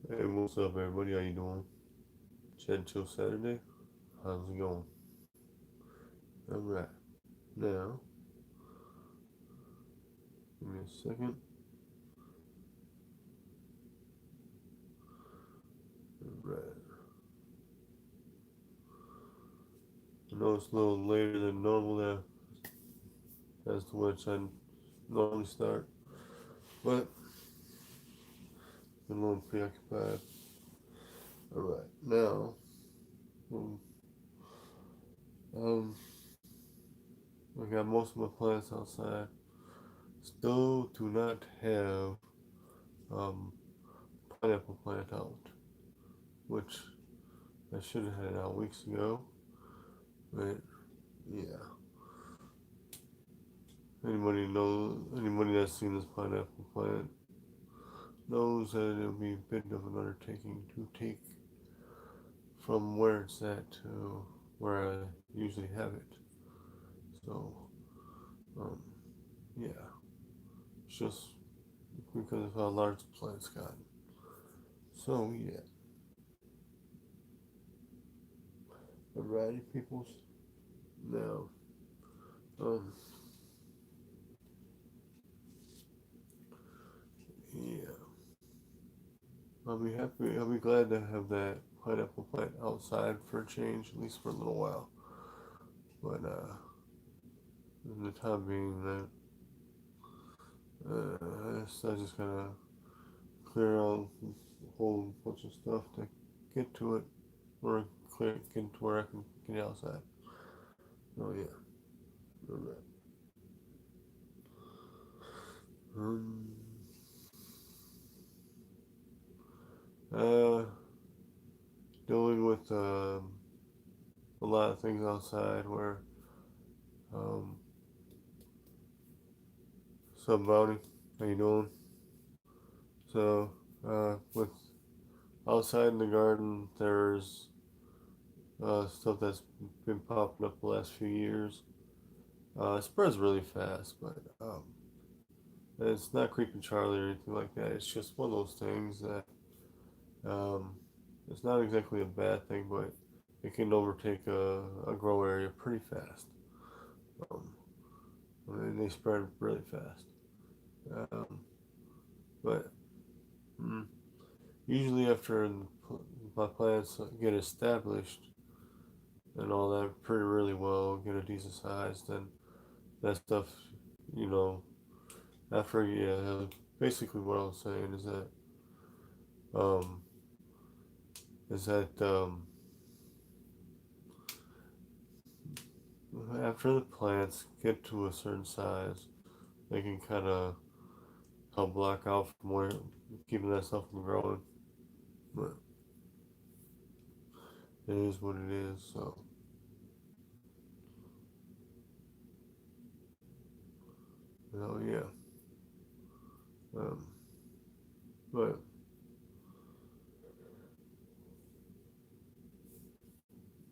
Hey, what's up, everybody? How you doing? Chat Chill Saturday. How's it going? All right. Now, give me a second. All right. I know it's a little later than normal now, as to which I normally start, but been a little preoccupied. All right. Now, um, um, I got most of my plants outside. Still do not have um pineapple plant out, which I should have had out weeks ago. But yeah, anybody that's seen this pineapple plant knows that it'll be a bit of an undertaking to take from where it's at to where I usually have it. So, um, yeah, it's just because of how large the plant's gotten. So, yeah, alrighty, peoples. Now, um, yeah, I'll be happy. I'll be glad to have that pineapple plant outside for a change, at least for a little while. But in the time being, that I just gotta clear out a whole bunch of stuff to get to it, or get to where I can get outside. Oh yeah, all right. Um, uh, dealing with a lot of things outside. Where um, some Bounty, how you doing? So with outside in the garden, there's stuff that's been popping up the last few years. It spreads really fast, but it's not creeping Charlie or anything like that. It's just one of those things that um, it's not exactly a bad thing, but it can overtake a grow area pretty fast. Um, and they spread really fast. Um, but mm, usually after my plants get established and all that pretty really well, get a decent size, then that stuff, you know, after yeah, basically what I was saying um, is that after the plants get to a certain size, they can kind of help block out from where keeping that stuff from growing. But it is what it is. So, yeah. Um, but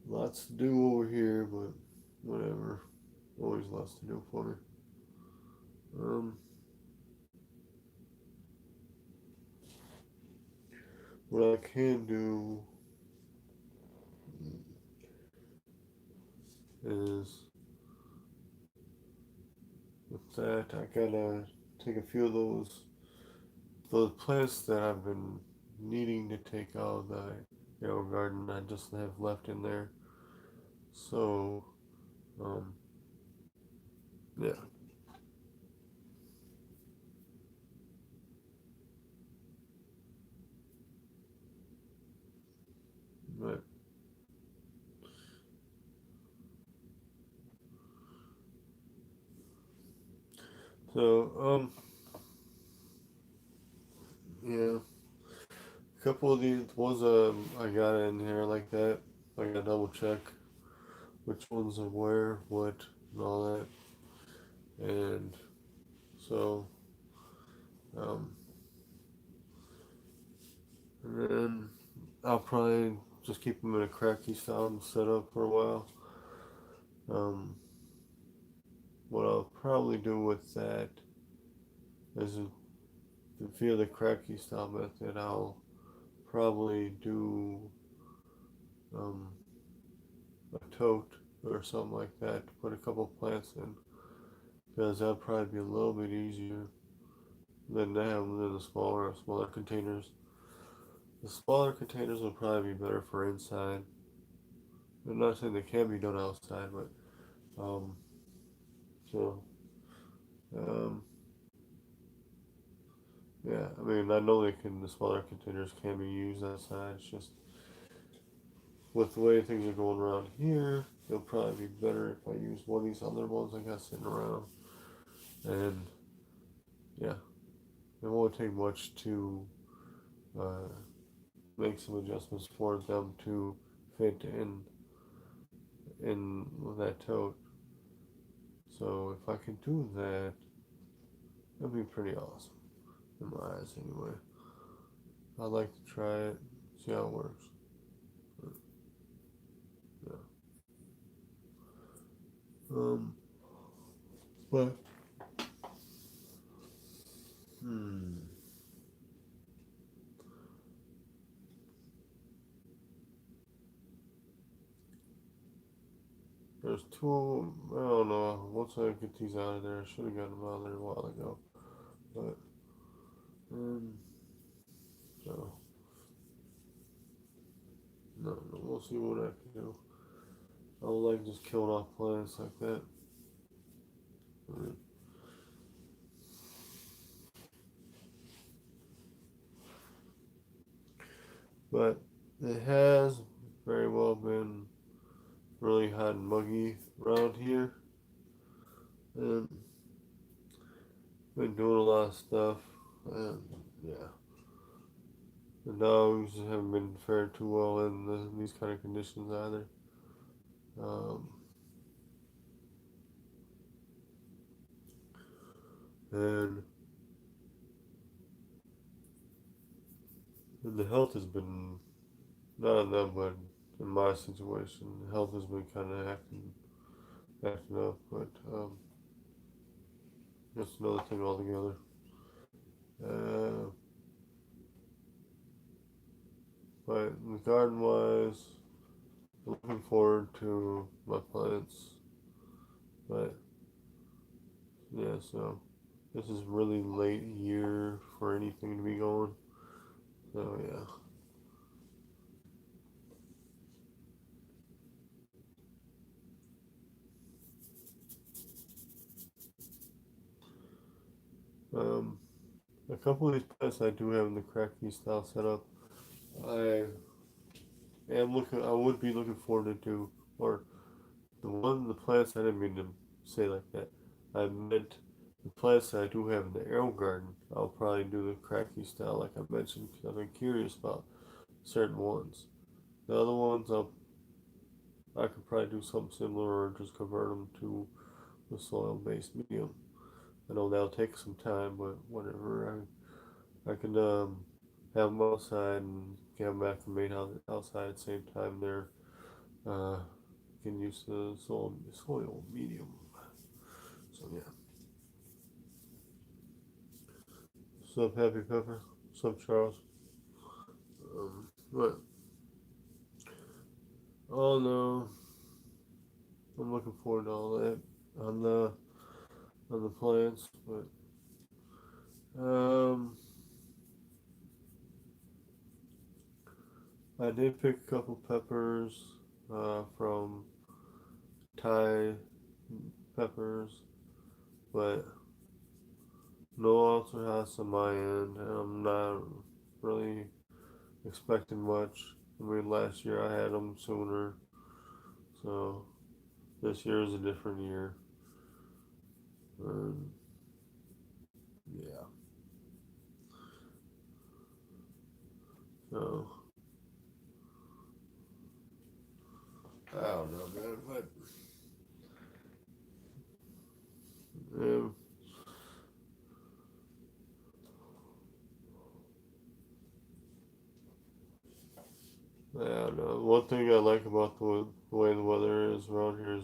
lots to do over here, but whatever. Always lots to do for me. Um, what I can do is with that, I gotta take a few of those plants that I've been needing to take out of the garden. I just have left in there. So, um, yeah. But so, yeah. A couple of these ones I got in here like that. I gotta double check which ones are where, what, and all that. And so, um, and then I'll probably just keep them in a cracky style set up for a while. Um, what I'll probably do with that is to feel the cracky style method. I'll probably do um, a tote or something like that to put a couple plants in, because that'd probably be a little bit easier than to have them in the smaller containers. The smaller containers will probably be better for inside. I'm not saying they can be done outside, but um, so um, yeah. I mean, I know they can. The smaller containers can be used outside. It's just with the way things are going around here, it'll probably be better if I use one of these other ones I got sitting around. And yeah, it won't take much to uh, make some adjustments for them to fit in that tote. So if I can do that, that'd be pretty awesome in my eyes, anyway. I'd like to try it, see how it works. But, yeah. Um, but hmm, there's two. I don't know. Once I get these out of there, I should have gotten them out of there a while ago. But um, so no, we'll see what I can do. I don't like just killing off plants like that. Mm. But it has very well been really hot and muggy around here, and been doing a lot of stuff. And yeah, the dogs haven't been faring too well in these kind of conditions either. Um, and, and the health has been not on them, but in my situation, the health has been kind of acting up. But that's another thing altogether. Uh, but garden wise, looking forward to my plants. But yeah, so this is really late year for anything to be going. So yeah. Um, a couple of these plants I do have in the cracky style setup. I I would be looking forward to, or the plants I didn't mean to say like that. I meant the plants that I do have in the arrow garden. I'll probably do the cracky style like I mentioned because I've been curious about certain ones. The other ones I could probably do something similar or just convert them to the soil based medium. I know that'll take some time, but whatever. I can have them outside and get them acclimated outside at the same time they're uh, can use the soil medium. So yeah. What's up, Happy Pepper? What's up, Charles? But oh no, I'm looking forward to all that on the plants, but um, I did pick a couple peppers from Thai peppers, but no ulcer house on my end, and I'm not really expecting much. I mean, last year I had them sooner, so this year is a different year. And yeah, so I don't know, man, but yeah, I don't know. One thing I like about the way the weather is around here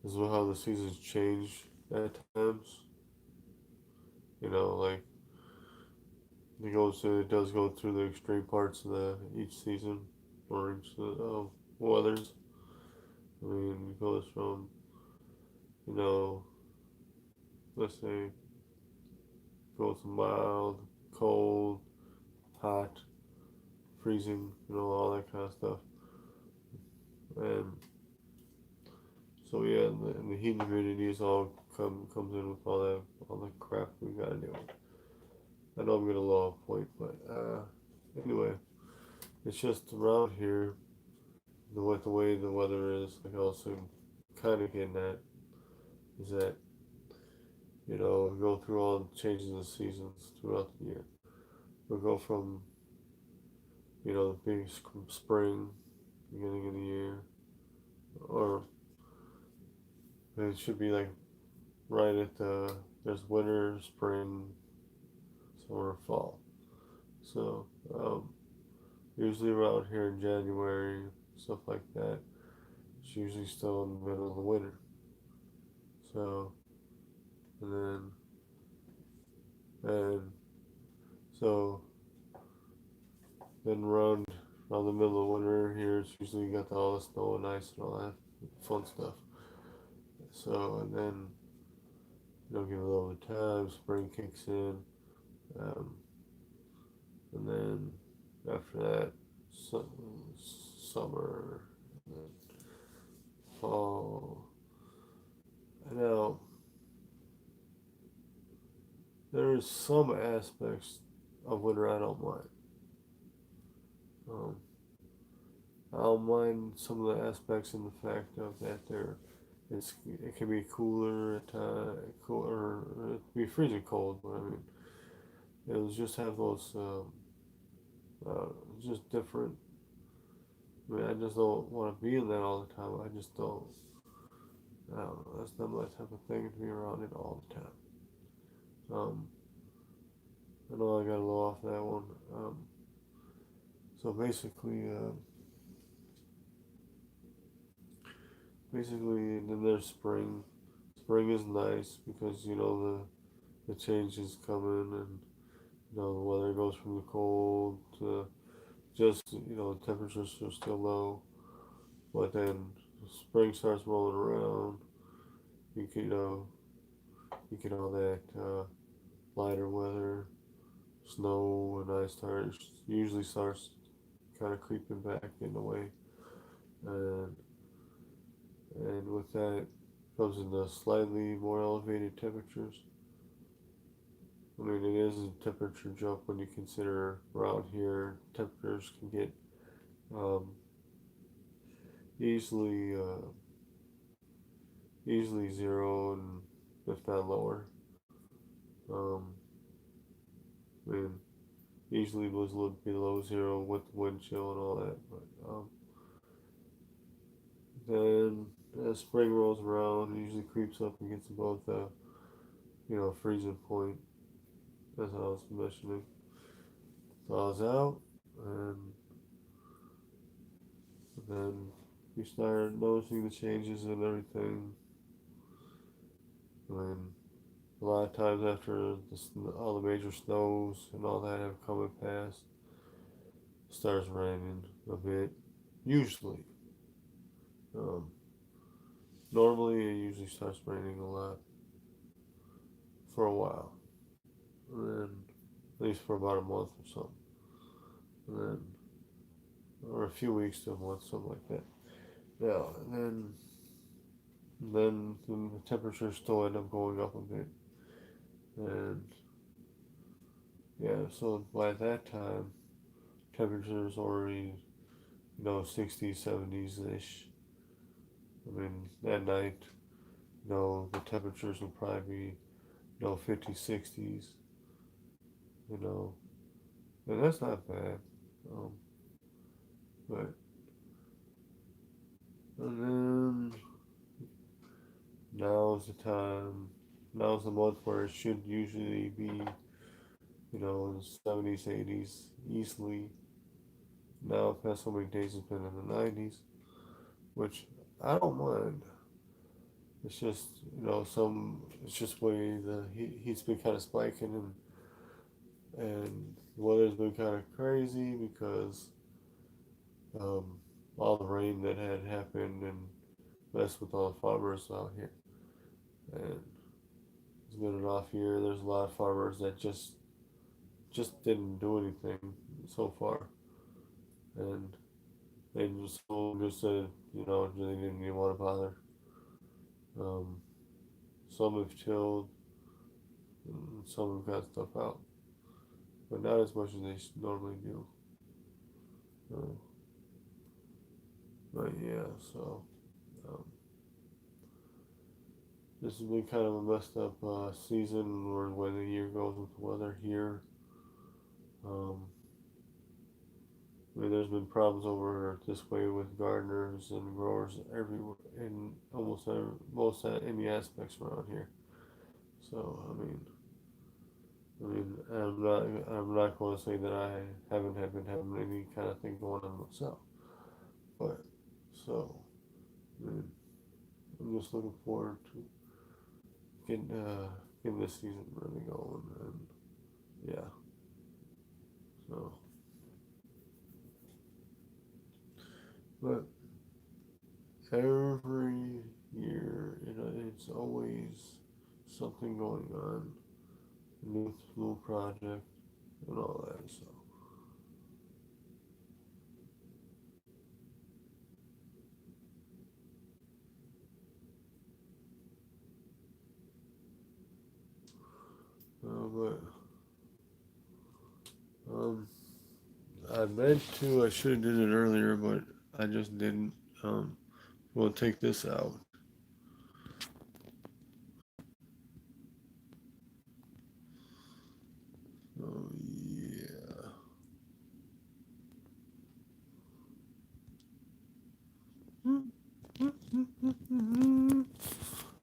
is how the seasons change at times. You know, like it does go through the extreme parts of each season or each weathers. I mean, it goes from, you know, let's say, goes mild, cold, hot, freezing, all that kind of stuff. And so yeah, and the heat and humidity is all comes in with all the crap we gotta deal with. I know I'm gonna low off point, but anyway, it's just around here, with the way the weather is, like I was kind of getting at, is that we go through all the changes of seasons throughout the year. We'll go from being spring, beginning of the year, or it should be like right at there's winter, spring, summer, fall. So usually around here in January, stuff like that, it's usually still in the middle of the winter. So and then and so then around the middle of winter here, it's usually got all the snow and ice and all that fun stuff. So and then give it a little bit of time, spring kicks in, um, and then after that, summer, and then fall. Now there's some aspects of winter I don't mind. Um, I don't mind some of the aspects in the fact of that it can be cooler at times, cooler, it can be freezing cold, but I mean, it'll just have those, just different. I mean, I just don't want to be in that all the time. I just don't. I don't know. That's not my type of thing to be around it all the time. Um, I know I got a little off that one. So basically, then there's spring. Spring is nice because the change is coming, and the weather goes from the cold to just temperatures are still low, but then spring starts rolling around. You get you get all that lighter weather, snow and ice starts kind of creeping back in a way, and with that comes in the slightly more elevated temperatures. I mean, it is a temperature jump when you consider around here temperatures can get um, easily easily zero and if not lower. Um, I mean, easily was a little below zero with wind chill and all that, but then as spring rolls around, it usually creeps up and gets above the freezing point, as I was mentioning. Thaws out, and then you start noticing the changes and everything. I mean, a lot of times after all the major snows and all that have come and passed, it starts raining a bit. Usually, um, normally it usually starts raining a lot for a while, and then at least for about a month or something, and then or a few weeks to a month, something like that. Yeah, and then the temperatures still end up going up a bit, and yeah, so by that time, temperatures already 60s, 70s ish. I mean, at night, the temperatures will probably be 50s, 60s, you know, and that's not bad. Um, but and then now's the time. Now's the month where it should usually be, in the 70s, 80s easily. Now, past so many days, it's been in the 90s, which I don't mind. It's just, it's just way the heat's been kind of spiking, and the weather's been kind of crazy because um, all the rain that had happened and messed with all the farmers out here. And it's been an off year. There's a lot of farmers that just didn't do anything so far, and they just said, they didn't even want to bother. Um, some have chilled, and some have got stuff out, but not as much as they normally do. Uh, but yeah, so um, this has been kind of a messed up season, or when the year goes with the weather here. Um, I mean, there's been problems over this way with gardeners and growers everywhere in almost most any aspects around here. So I'm not going to say that I haven't have been having any kind of thing going on myself, but so I mean, I'm just looking forward to getting this season really going, and yeah, so but every year it's always something going on, new school project and all that. So but um, I should have did it earlier, but I just didn't. We'll take this out. Oh yeah.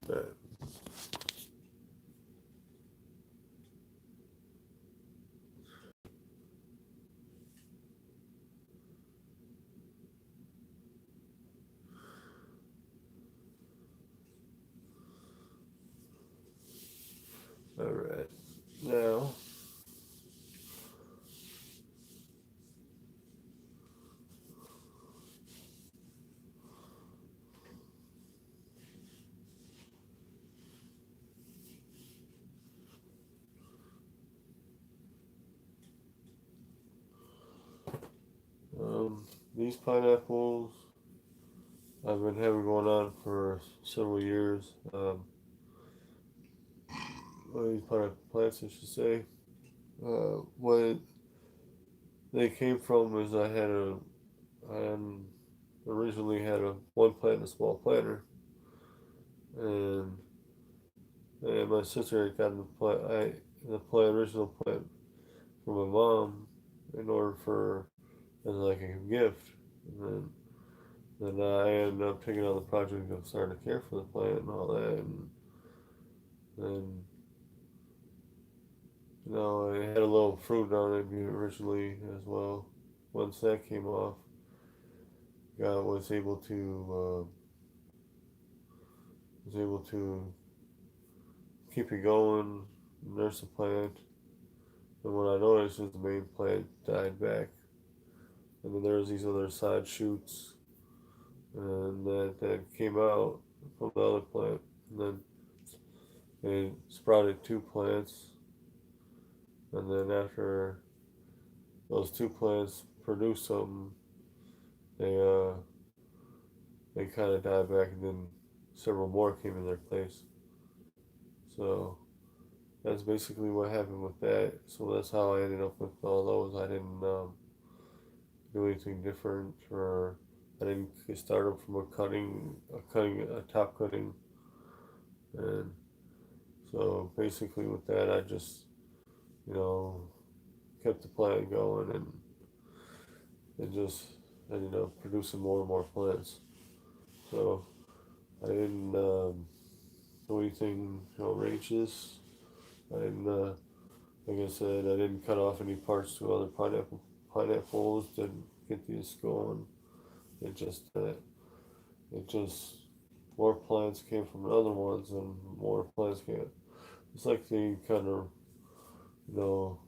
That, all right. Now, these pineapples I've been having going on for several years. These pineapple plants, I should say. What they came from is I originally had a one plant, a small planter, and my sister had gotten the original plant from my mom in order for as like a gift, and then I ended up taking on the project of starting to care for the plant and all that, and then it had a little fruit on it originally as well. Once that came off, God was able to keep it going, nurse the plant, and what I noticed is the main plant died back, and then there was these other side shoots, and that came out from the other plant, and then they sprouted two plants, and then after those two plants produced something, they they kind of died back, and then several more came in their place. So that's basically what happened with that. So that's how I ended up with all those. I didn't do anything different, or I didn't start them from a top cutting, and so basically with that, I just you know kept the plant going, and it just ended up producing more and more plants. So I didn't do anything outrageous. I didn't, like I said, I didn't cut off any parts to other pineapples. Didn't get these going. It just it just more plants came from the other ones, and more plants came. It's like the kind of you know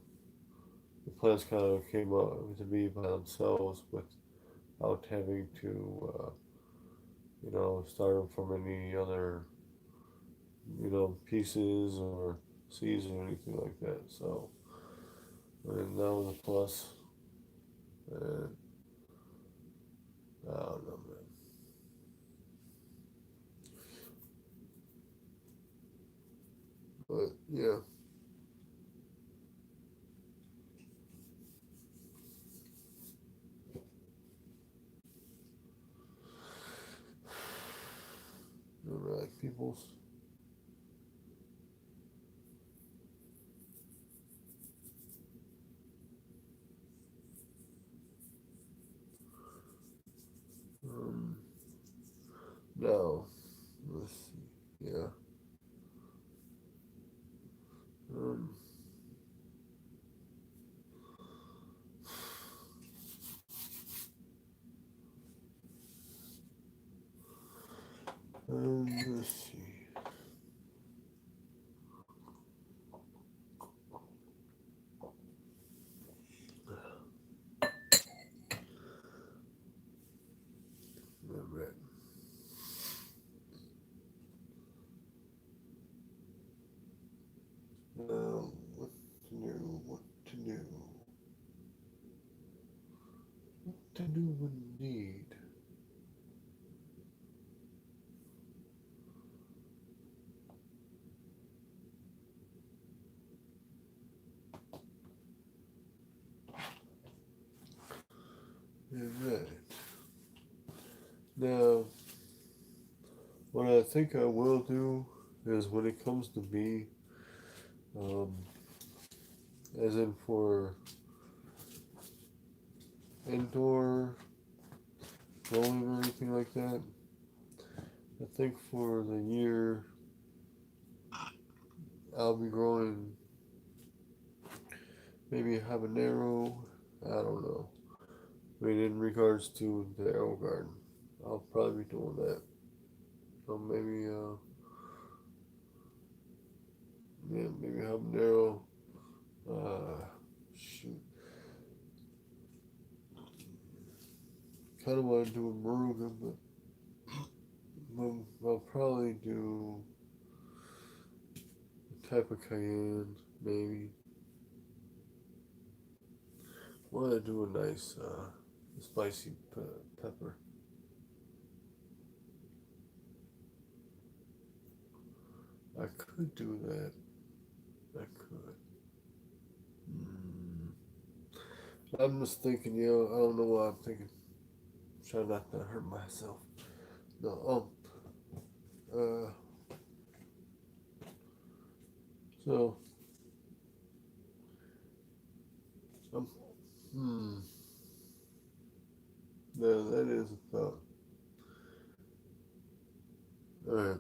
the plants kind of came up to be by themselves without having to, start them from any other, pieces or seeds or anything like that. So, and that was a plus. And I don't know, man. But yeah. All right, peoples. Um, Now, let's see. Yeah. Um, let's see. All right. What to do? What to do? What to do indeed? All right. Now, what I think I will do is when it comes to me, um, as in for indoor growing or anything like that, I think for the year I'll be growing maybe habanero. I don't know. I mean, in regards to the arrow garden, I'll probably be doing that. So maybe, yeah, maybe habanero. Uh, Shoot, kind of want to do a maruga, but I'll probably do a type of cayenne, maybe. Want to do a nice, spicy pepper. I could do that. I could. Mm. I'm just thinking, I don't know why I'm thinking. Try not to hurt myself. No, uh, so, um, hmm, no, that is a thought. Alright,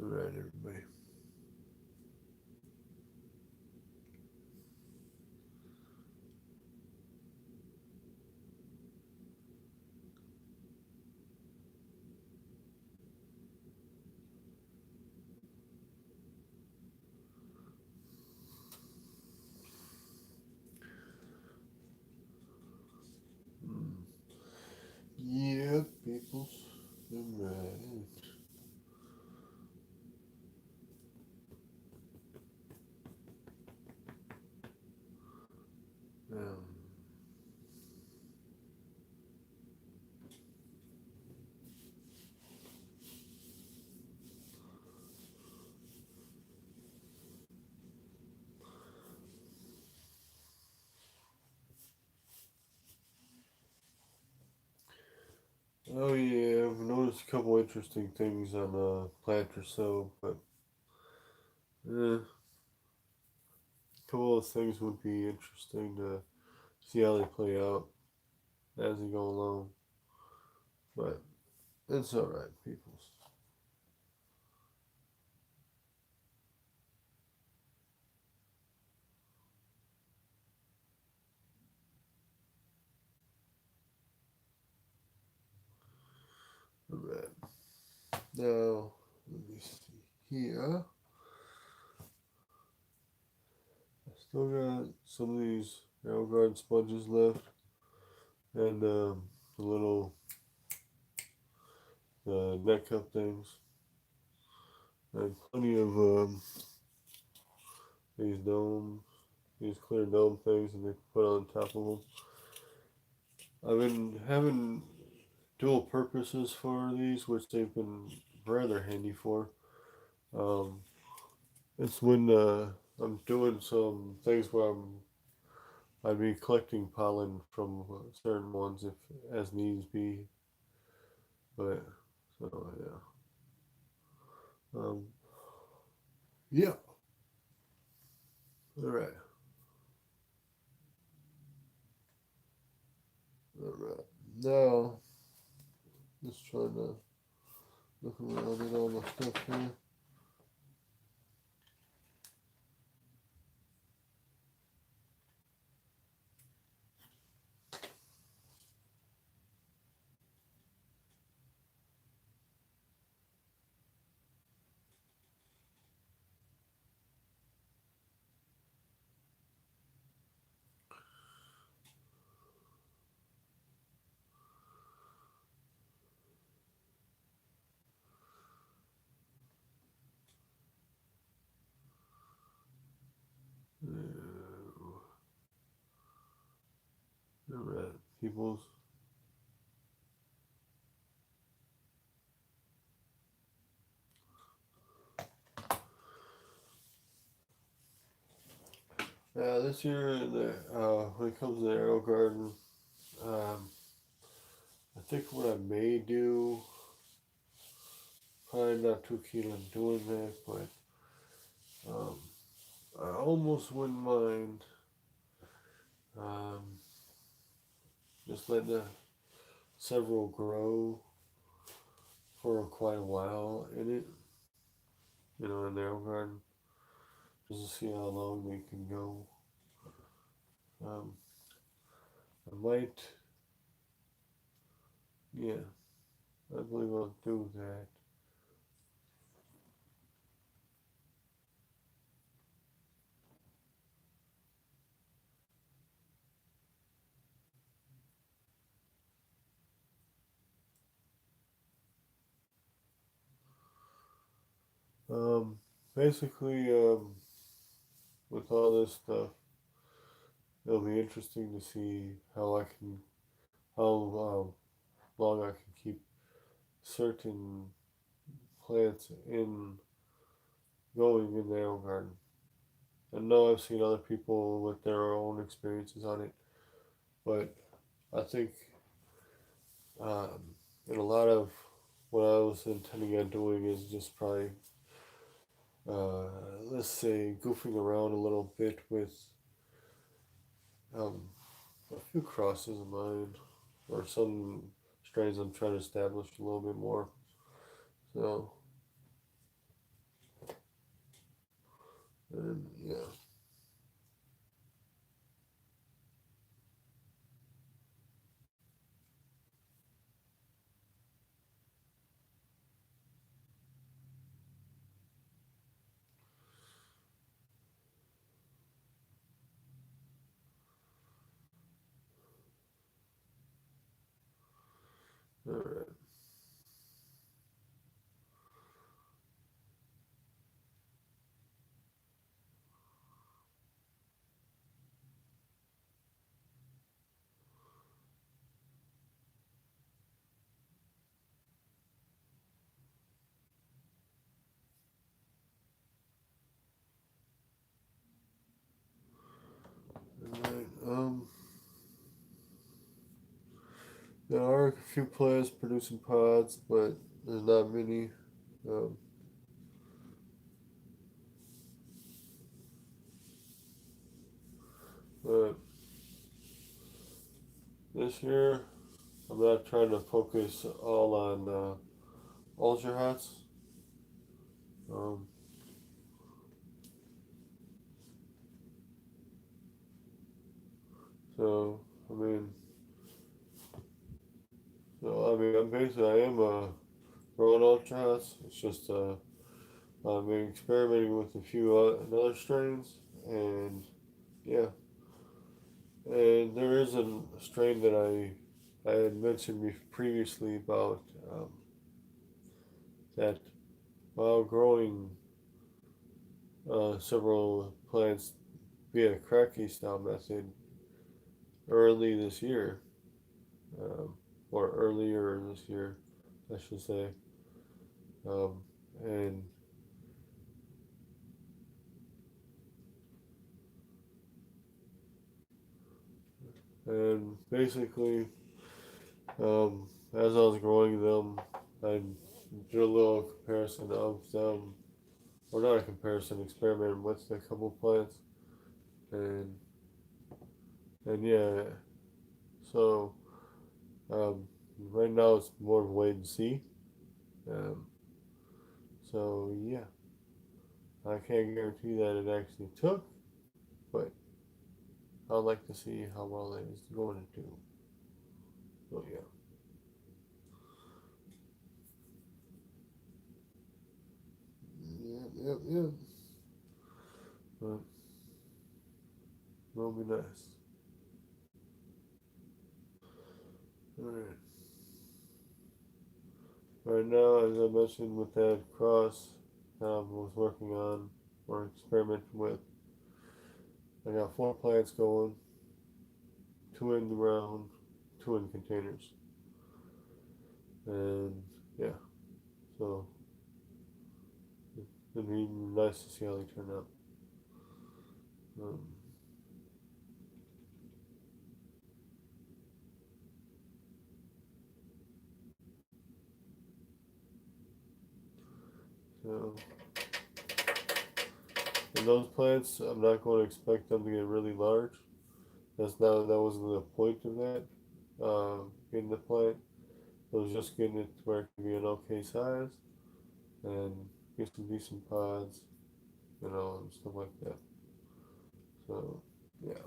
alright, everybody. Hmm. Yeah, peoples. Alright. Um, oh yeah, I've noticed a couple interesting things on Plant Yourself, but a couple of things would be interesting to see how they play out as they go along. But it's alright, peoples. Alright. Now, let me see here. I still got some of these AeroGarden sponges left, and the little neck cup things, and plenty of these domes, these clear dome things, and they put on top of them. I've been having dual purposes for these, which they've been rather handy for. Um, it's when I'm doing some things where I'd be collecting pollen from certain ones if as needs be. But so yeah. All right. All right. Now, just trying to look around at all my stuff here. All right, peoples. This year, when it comes to the AeroGarden, I think what I may do, probably not too keen on doing that, but um, I almost wouldn't mind um, just letting the several grow for quite a while in it, in the AeroGarden, just to see how long they can go. Um, I might, yeah, I believe I'll do that. Basically, with all this stuff, it'll be interesting to see how long I can keep certain plants in going in their own garden. I know I've seen other people with their own experiences on it, but I think um, and a lot of what I was intending on doing is just probably, uh, let's say, goofing around a little bit with um, a few crosses of mine, or some strains I'm trying to establish a little bit more. So, and yeah. All right. All right. There are a few plants producing pods, but there's not many. Um, but this year, I'm not trying to focus all on ultra hots. Um, so, I mean, So I mean, I am growing ultra house. It's just I've been experimenting with a few other strains, and yeah, and there is a strain that I had mentioned previously about that while growing several plants via Kratky style method early this year, um, or earlier this year, I should say, um, and basically, as I was growing them, I did a little comparison of them, or not a comparison, experiment with a couple plants, and yeah, so um, right now it's more of a wait and see. Um, so yeah, I can't guarantee that it actually took, but I'd like to see how well it is going to do. So yeah, yeah. But it'll be nice. All right. Right now, as I mentioned with that cross I was working on or experimenting with, I got 4 plants going, 2 in the ground, 2 in containers. And yeah, so it'd be nice to see how they turn out. Um, so, and those plants, I'm not going to expect them to get really large. That wasn't the point of that. Getting the plant, it was just getting it to where it can be an okay size and get some decent pods, and stuff like that. So, yeah.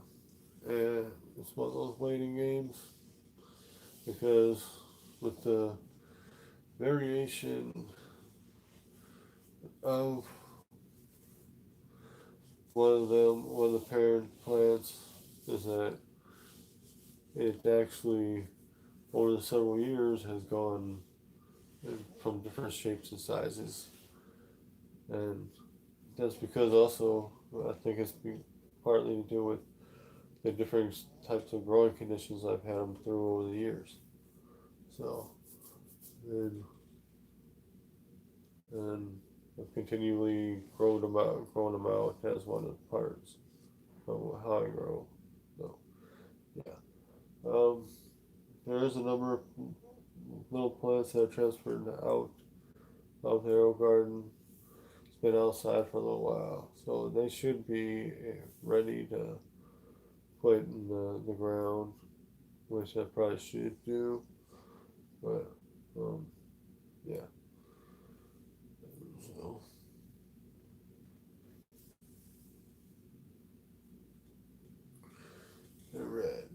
And it's one of those waiting games because with the variation of one of the parent plants is that it actually, over the several years, has gone from different shapes and sizes. And that's because also, I think it's partly to do with the different types of growing conditions I've had them through over the years. So, and and I've continually grown them out as one of the parts of how I grow. So yeah, um, there is a number of little plants that are transferred out the arrow garden. It's been outside for a little while, so they should be ready to put in the ground, which I probably should do. But um, yeah, so. All right.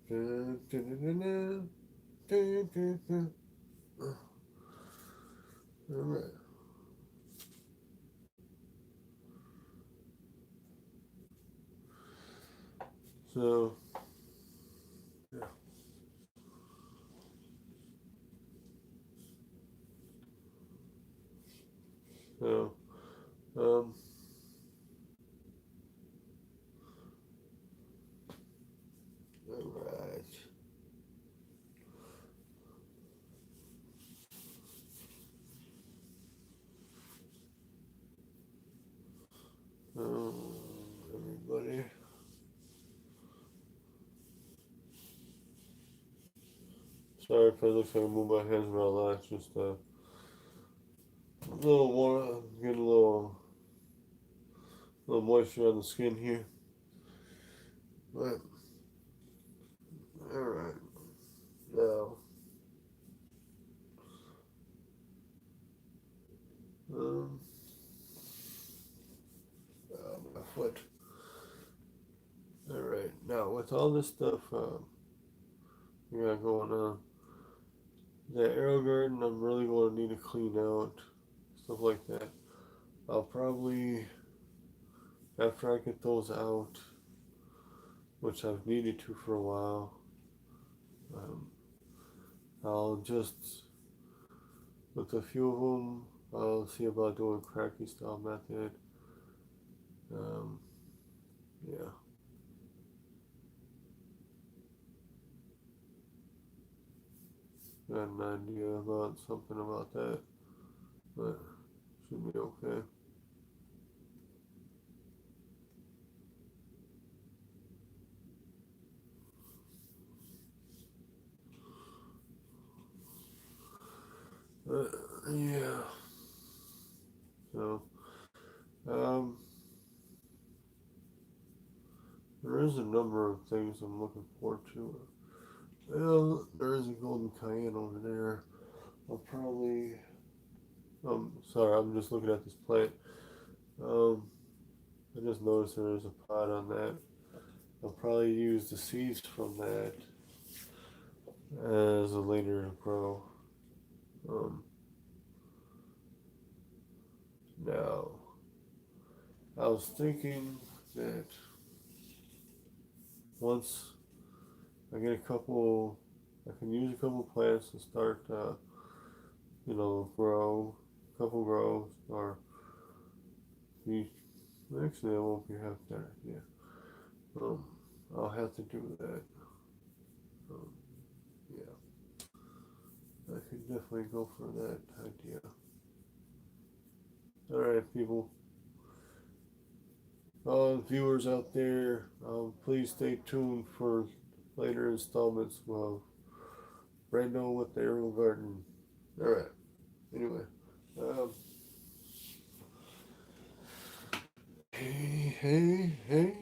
Dun, dun, dun, dun, dun. Dun, dun, dun. All right. So, yeah. So, um, all right. Everybody. Sorry if it looks like I move my hands around a lot. It's just a little more, getting little moisture on the skin here. But, all right. Now, But all right, now with all this stuff we got going on, that arrow garden I'm really going to need to clean out, stuff like that. I'll probably, after I get those out, which I've needed to for a while, um, I'll just, with a few of them, I'll see about doing cracky style method. Yeah. Got an idea about something about that, but should be okay. Yeah. So, um, there is a number of things I'm looking forward to. Well, there is a golden cayenne over there. I'll probably, sorry, I'm just looking at this plant. Um, I just noticed there is a pot on that. I'll probably use the seeds from that as a later grow. Um, Now, I was thinking that once I get a couple, I can use a couple plants to start, grow, a couple grows, or actually, I won't be half that idea. Um, I'll have to do that. Um, yeah, I could definitely go for that idea. All right, people. Viewers out there, please stay tuned for later installments of Brando with the Arrow Garden. All right. Anyway, um, hey, hey.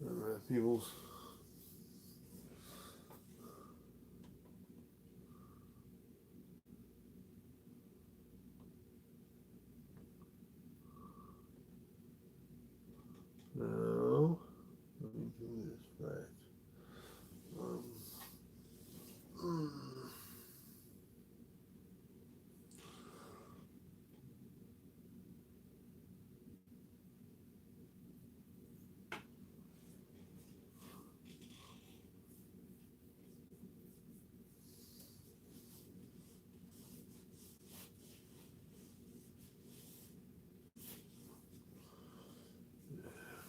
All right, peoples. Now, let me do this right. Um, mm,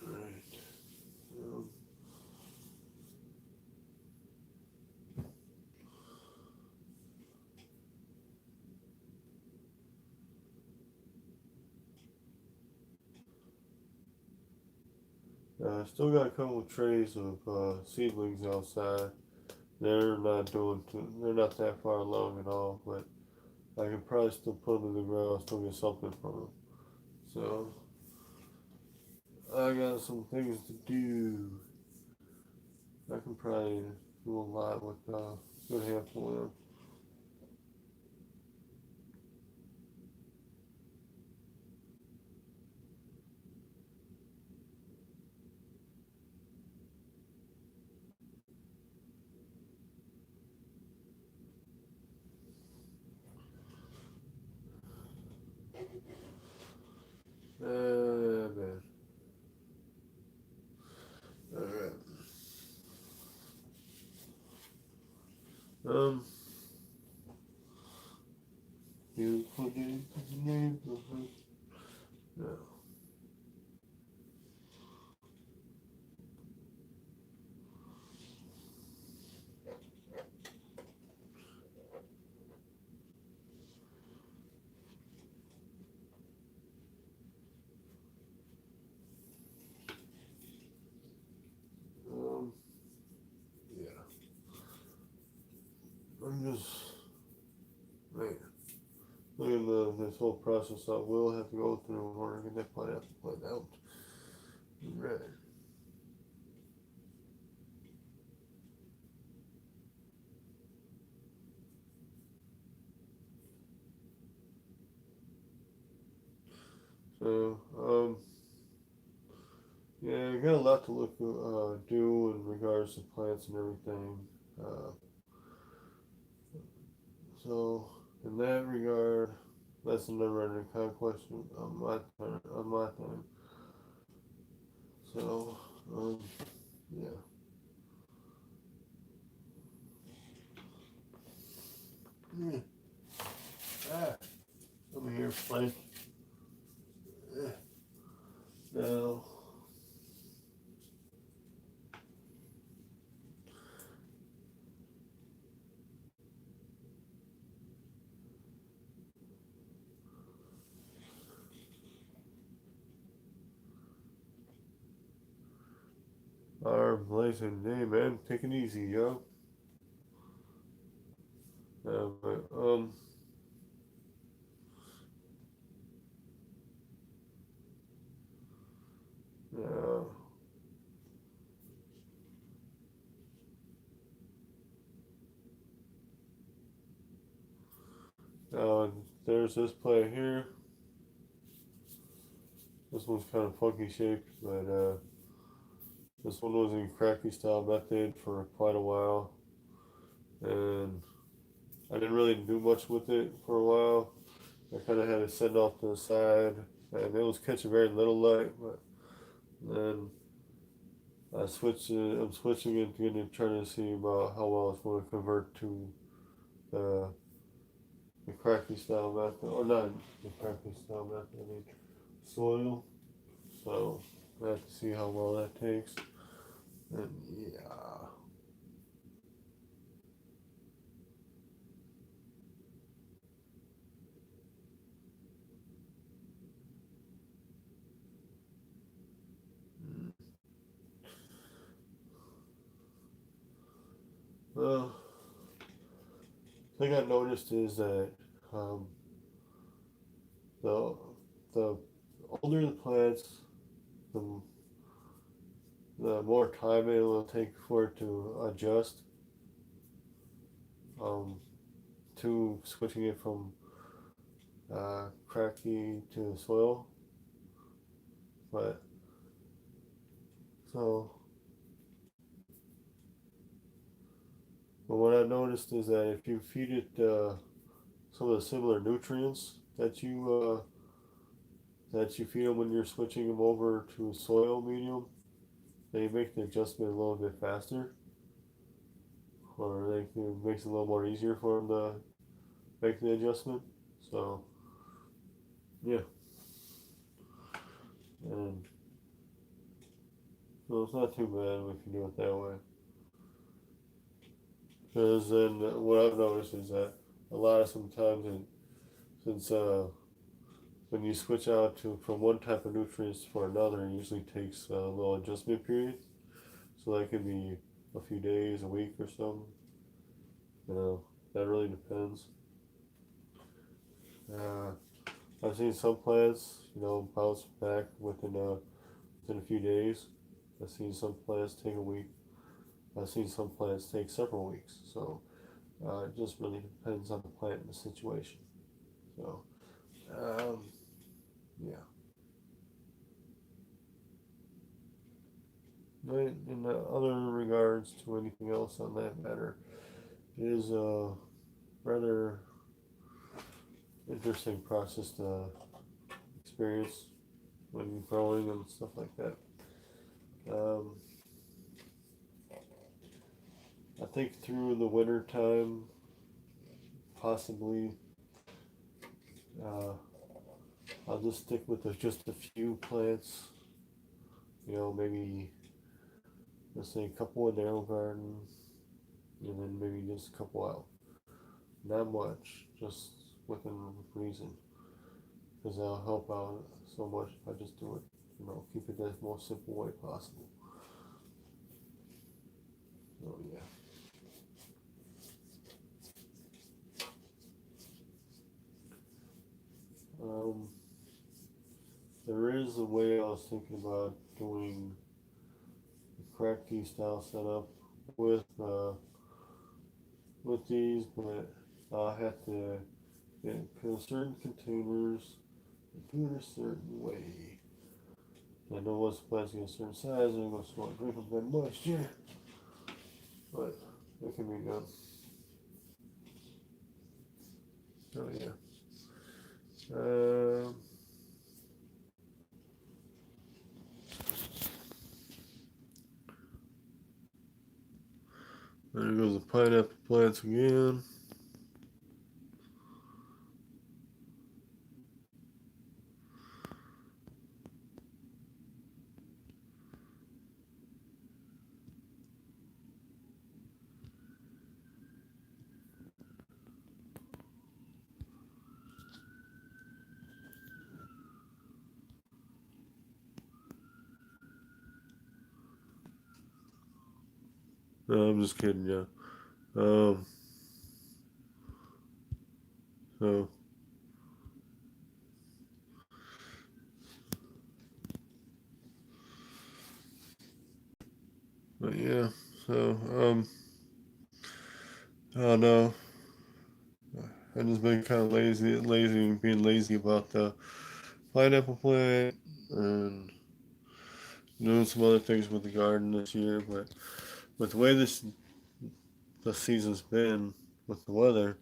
right. Um, I still got a couple of trays of seedlings outside. They're not that far along at all, but I can probably still put them in the ground, still get something from them. So I got some things to do. I can probably do a lot with a good handful of them. Man. Alright. Um, beautiful day in the neighborhood. No. I'm just, man, look at this whole process I will have to go through in order to get that pineapple plant out. Right. So, yeah, I got a lot to do in regards to plants and everything. Uh, so, in that regard, that's a never-ending conquest on my time. So, yeah. Yeah. Ah, I'm here, Frank. Now, our blazing day, man. Take it easy, yo. But, uh, uh, there's this plant here. This one's kind of funky shaped, but this one was in cracky style method for quite a while, and I didn't really do much with it for a while. I kind of had it set off to the side, and it was catching very little light. But then I'm switching it again and trying to see about how well it's going to convert to the the cracky style method, or not the cracky style method. I mean soil. So I have to see how well that takes. And yeah. Well, thing I noticed is that um, the the older the plants, the the more time it will take for it to adjust um, to switching it from cracky to soil. But so, but what I noticed is that if you feed it some of the similar nutrients that you feed them when you're switching them over to soil medium, they make the adjustment a little bit faster, or it makes it a little more easier for them to make the adjustment. So yeah, and so it's not too bad if you do it that way. Because then what I've noticed is that a lot of sometimes, since when you switch out to from one type of nutrients for another, it usually takes a little adjustment period. So that could be a few days, a week, or something. You know, that really depends. Uh, I've seen some plants, bounce back within a few days. I've seen some plants take a week. I've seen some plants take several weeks. So it just really depends on the plant and the situation. So um, yeah. But in other regards to anything else on that matter, it is a rather interesting process to experience when growing and stuff like that. Um, I think through the winter time, possibly, uh, I'll just stick with just a few plants. Maybe let's say a couple in narrow garden, and then maybe just a couple out. Not much, just within reason, because that'll help out so much if I just do it. Keep it the most simple way possible. So yeah. here's the way I was thinking about doing a crack tea style setup with these, but I'll have to put certain containers and do it a certain way. I know what's plastic a certain size, and I'm going to start drinking that moisture, but it can be done. Oh yeah. There goes the pineapple plants again. No, I'm just kidding, yeah. So, but yeah, so, I don't know. I just been kind of being lazy about the pineapple plant and doing some other things with the garden this year. But with the way the season's been with the weather,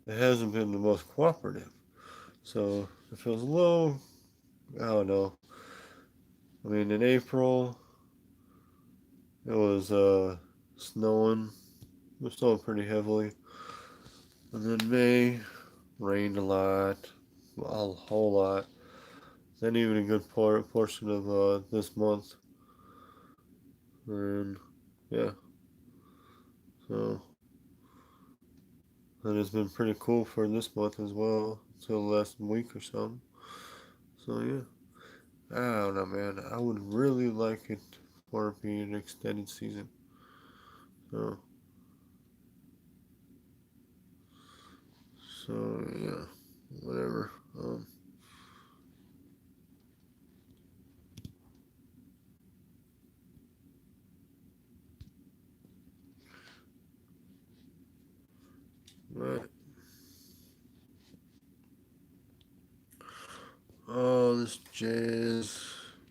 it hasn't been the most cooperative. So it feels a little, I don't know. I mean, in April, it was snowing. It was snowing pretty heavily. And then May, rained a lot, a whole lot. Then even a good portion of this month. And yeah, so and it's been pretty cool for this month as well, until the last week or something. So yeah, I don't know, man. I would really like it for it being an extended season. So so yeah, whatever. But oh, this jazz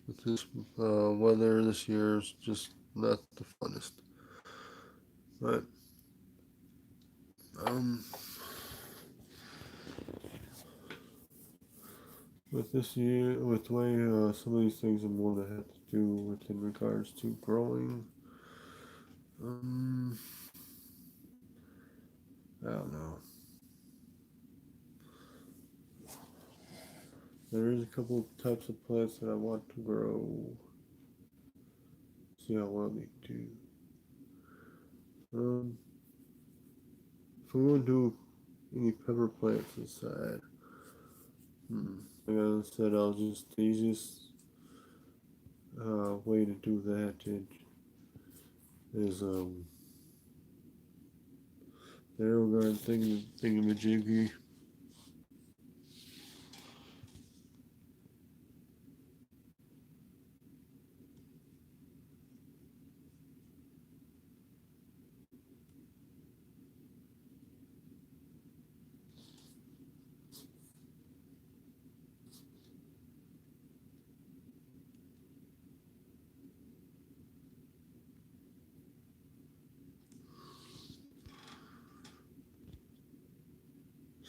with this weather this year is just not the funnest. But um, with this year, with the way some of these things I'm going to have to do with in regards to growing, um, I don't know. There is a couple types of plants that I want to grow. See how well they do. Um, if I'm going to do any pepper plants inside, like I said, I'll just the easiest way to do that is the AeroGuard thingamajiggy.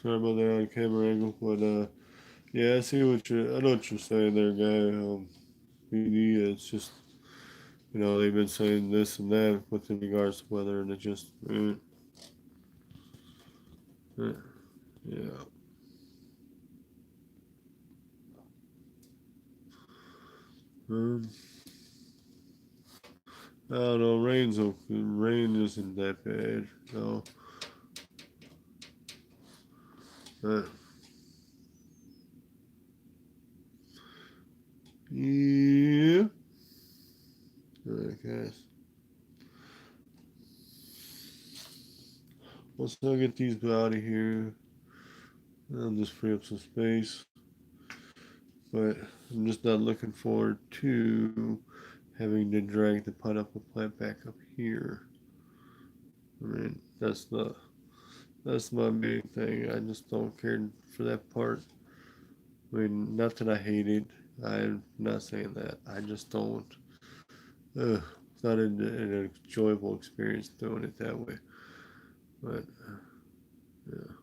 Sorry about that on camera angle, but yeah, I know what you're saying there, guy. BD, it's just they've been saying this and that with in regards to weather, and it just eh, yeah. Um, I don't know. Rain's okay. Rain isn't that bad, no. But yeah, I guess. Once I get these out of here, I'll just free up some space. but I'm just not looking forward to having to drag the pineapple plant back up here. I mean, that's my main thing. I just don't care for that part. I mean, not that I hate it. I'm not saying that. I just don't. It's not an enjoyable experience doing it that way. But yeah,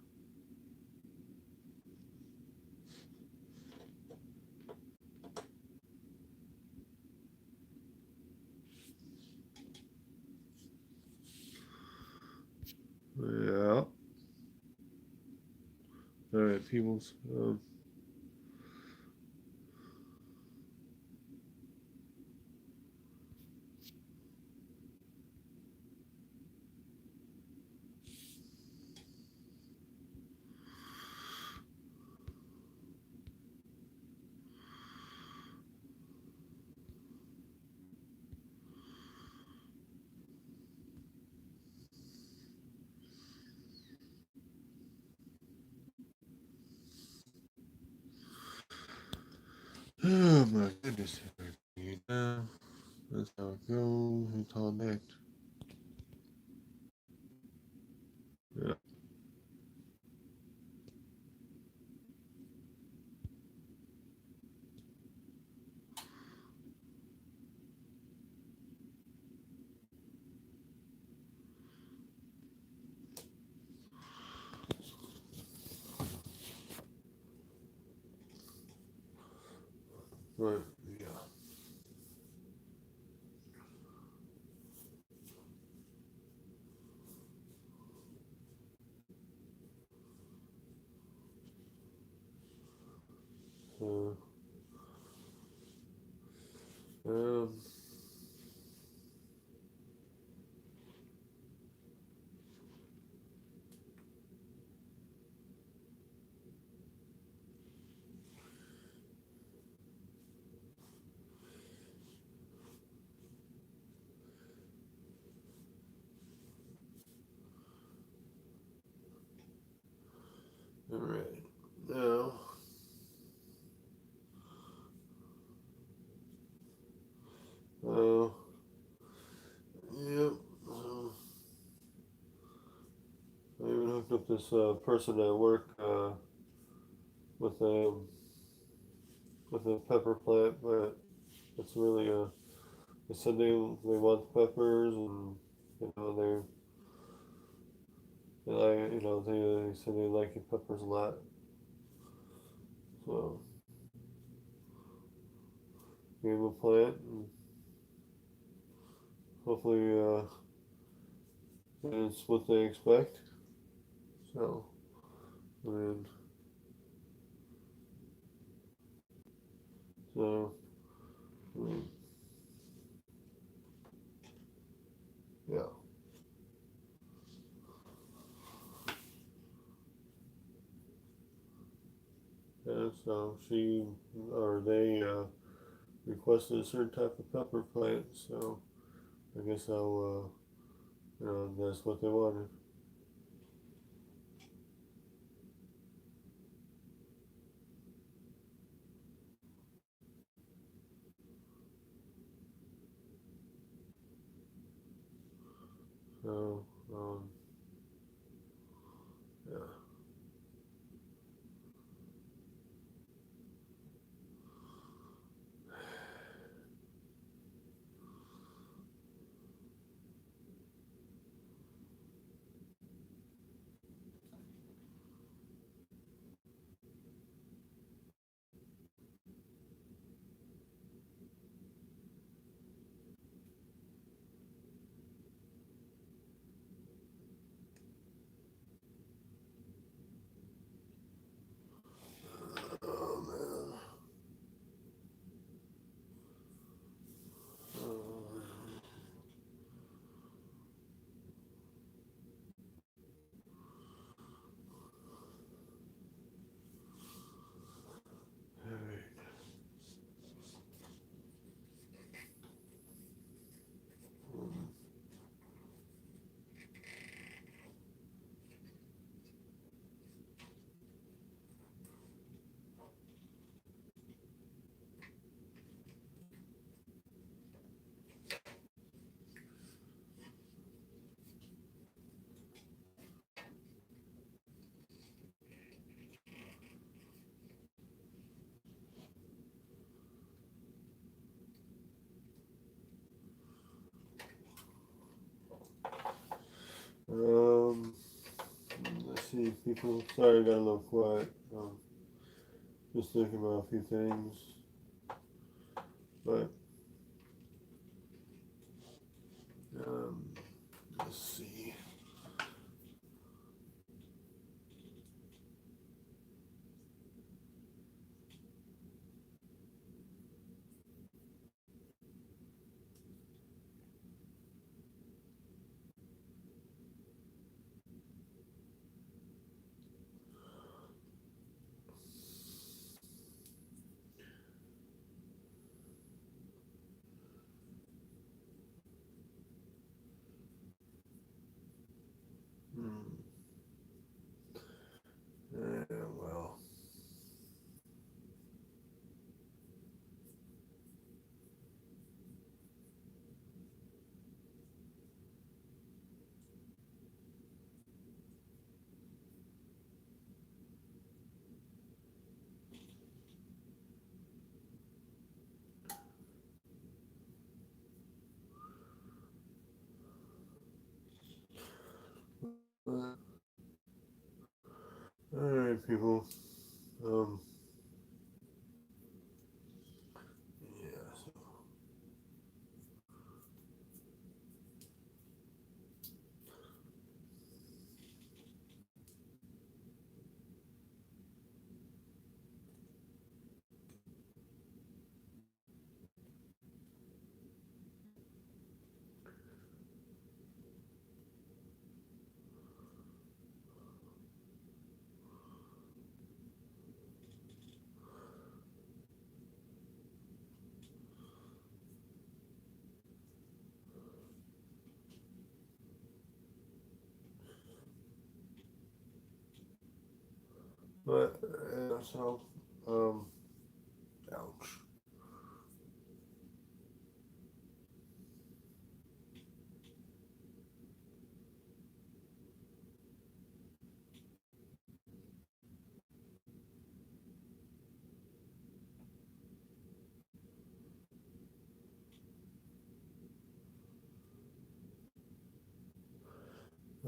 yeah. All right, peoples. Oh my goodness. Yeah, that's how it goes. It's all that. Yeah. Right. Yeah. So, um, all right. Now, uh, yep. I even hooked up this person at work with a with a pepper plant, but it's really they said they want peppers and they like they said they like your peppers a lot. So gave them a plant and hopefully it's what they expect. So I mean so I mean yeah. Yeah, so she or they requested a certain type of pepper plant, so I guess that's what they wanted. So yeah. see, people. Sorry, I got a little quiet. Just thinking about a few things, but um, let's see. Hmm. Well. All right, people. Um, yeah. But um, ouch.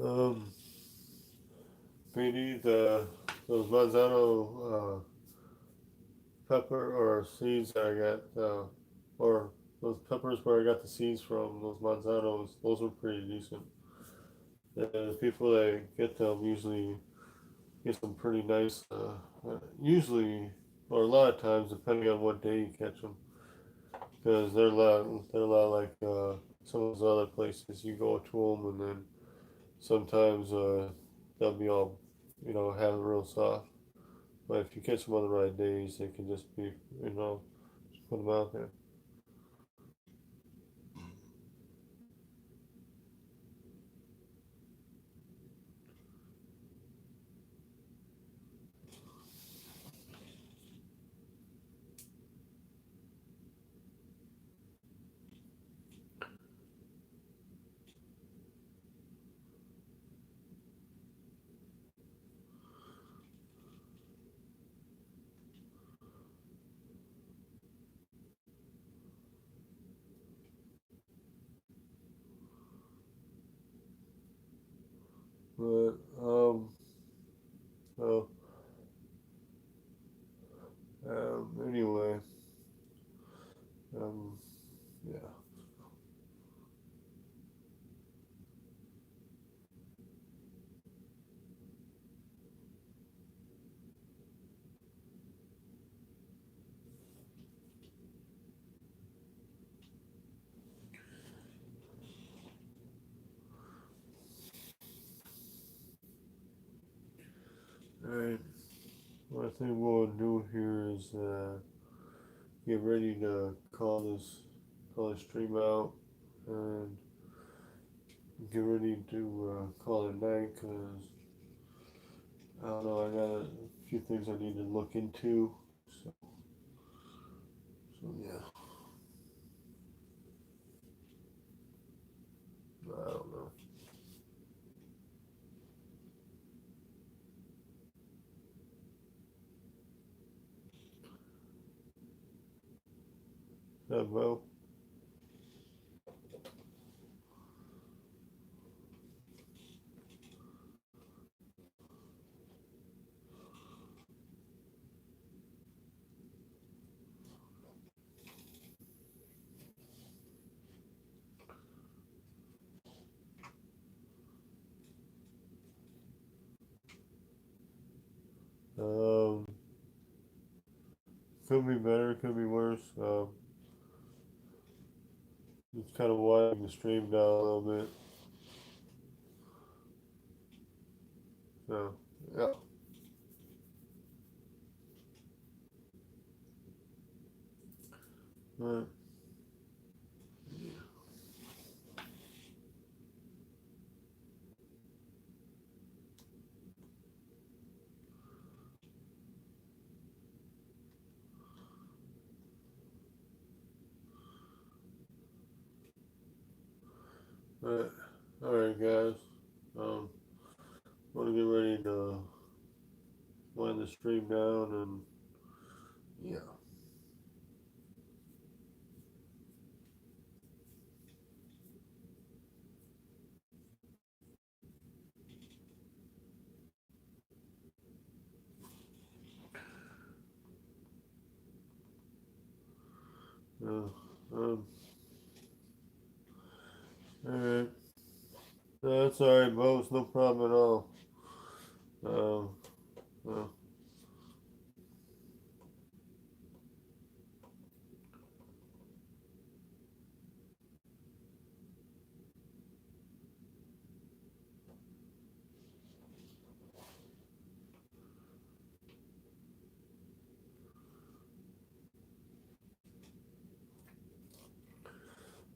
Um, maybe those Manzano pepper or seeds that I got, or those peppers where I got the seeds from, those Manzanos, those were pretty decent. The people that get them usually get some pretty nice, usually, or a lot of times, depending on what day you catch them, because they're a lot like some of those other places. You go to them, and then sometimes they'll be all, have it real soft. But if you catch them on the right days, they can just be, just put them out there. But so anyway, um, yeah. All right. What I think we'll do here is get ready to call this stream out and get ready to call it night because I don't know. I got a few things I need to look into. So, yeah. I don't know. Well, could be better, could be worse. It's kind of widening the stream down a little bit. So, yeah. Right. Alright, alright guys. Um, want to get ready to wind the stream down and yeah. Um, alright. That's alright, Bo. No problem at all. Um, uh,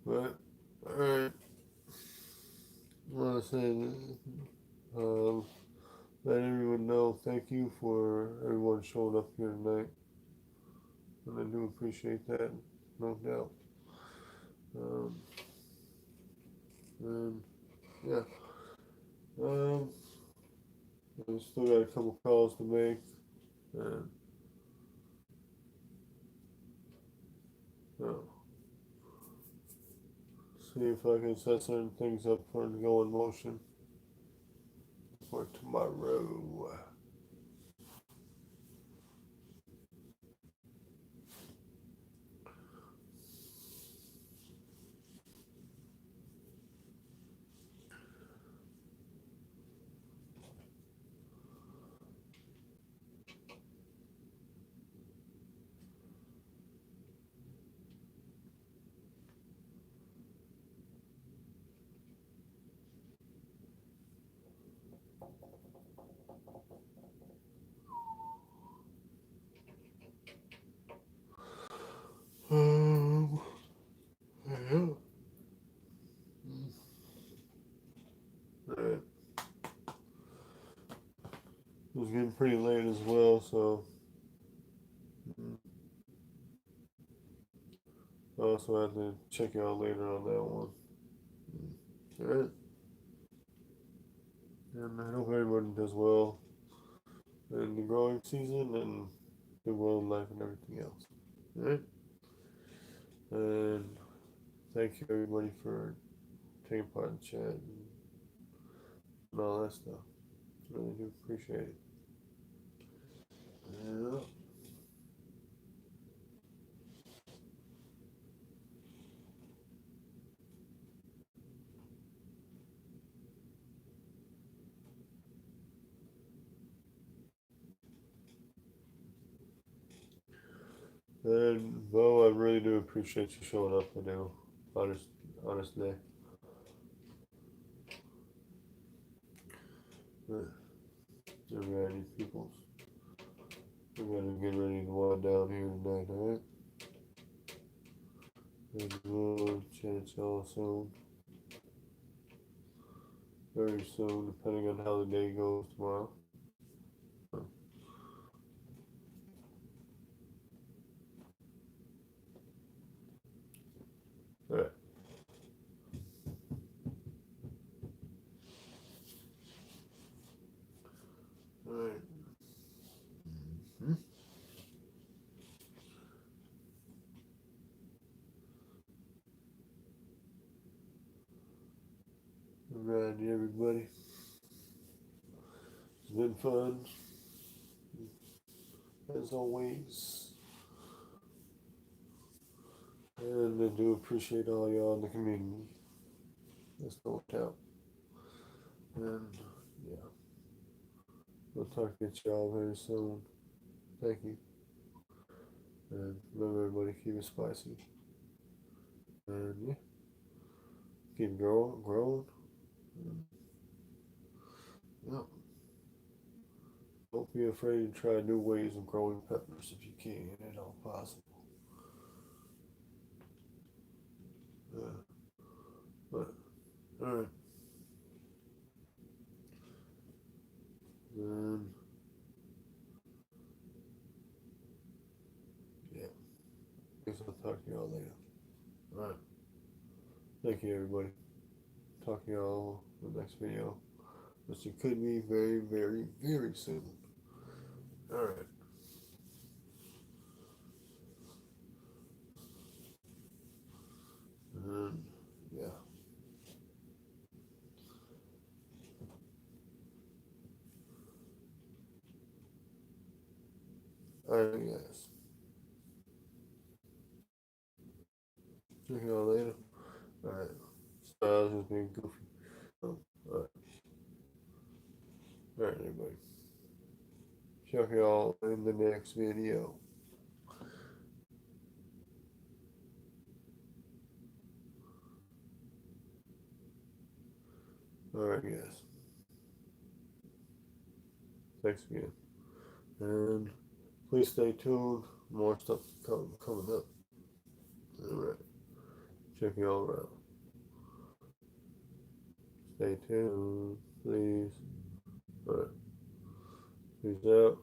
but alright. I want to say, um, let everyone know. Thank you for everyone showing up here tonight, and I do appreciate that, no doubt. Um, and yeah. Um, I still got a couple calls to make, and uh, see if I can set certain things up for to go in motion for tomorrow. Yeah. It was getting pretty late as well, so I also had to check you out later on that one. Alright. And I hope everyone does well in the growing season and the world life and everything else. Alright? And thank you everybody for taking part in the chat and all that stuff. Really do appreciate it. Yeah. And Bo, I really do appreciate you showing up. I do. Honestly. But, alrighty, peoples. We're gonna get ready to wind down here tonight, alright? And we'll chat y'all soon. Very soon, depending on how the day goes tomorrow. Alright. Alright. Alrighty, everybody. It's been fun, as always. And I do appreciate all y'all in the community. That's no doubt. And yeah, we'll talk to y'all very soon. Thank you. And remember, everybody, keep it spicy. And yeah, keep growing. And, yeah. Don't be afraid to try new ways of growing peppers if you can at all possible. Yeah. But all right. Then yeah. Guess I'll talk to y'all later. All right. Thank you, everybody. Talk to y'all in the next video, which it could be very, very, very soon. All right. And yeah. All right, guys. Talk to y'all later. All right. So I was just being goofy. All right. All right, everybody. Check y'all in the next video. All right, guys. Thanks again. And please stay tuned. More stuff coming up. All right. Check y'all around. Stay tuned, please. All right. Peace out.